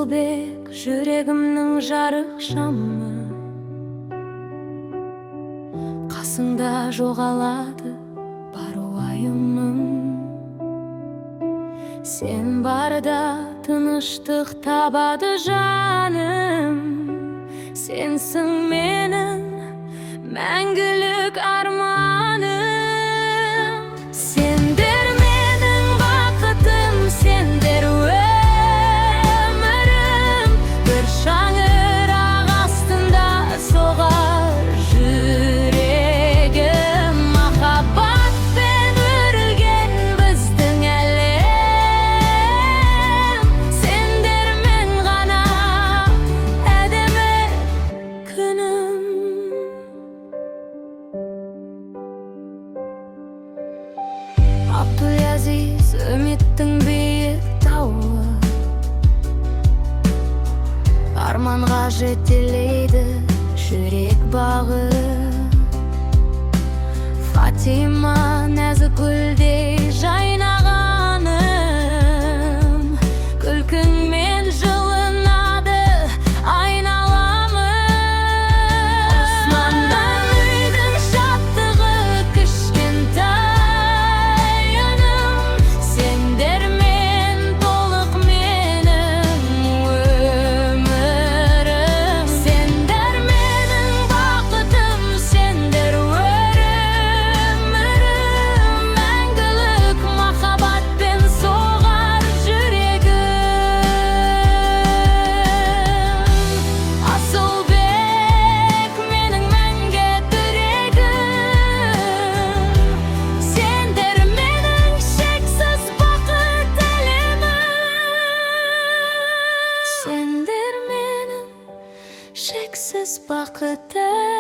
Asılbek yüregimnin jarık şamı, kasında жоғалады бар уайымым. Sen barda тыныштык табады жаным. Sensin menin мәңгілік арманым. Сендер менің бақытым, сендер өмірім. Bir шаңырақ астында соғар жүрегім. Махаббатпен өрілген біздің әлем. Сендермен ғана әдемі күнім. Abdülaziz ümiттің биік тауы, арманға жетелейді жүрек бағы. Фатима нәзік гүлдей жайнағаным, күлкіңмен жылынады айналамын. Османнан үйдің шаттығы кішкентайыным. Сендермен толық менің өмірім. Сендер менің бақытым, сендер өмірім. Мәңгілік махаббатпен соғар жүрегім. Асылбек менің мәңгі тірегім. Сендер менің шексіз бақыт әлемім. Сендер менің шексіз бақыт әлемім.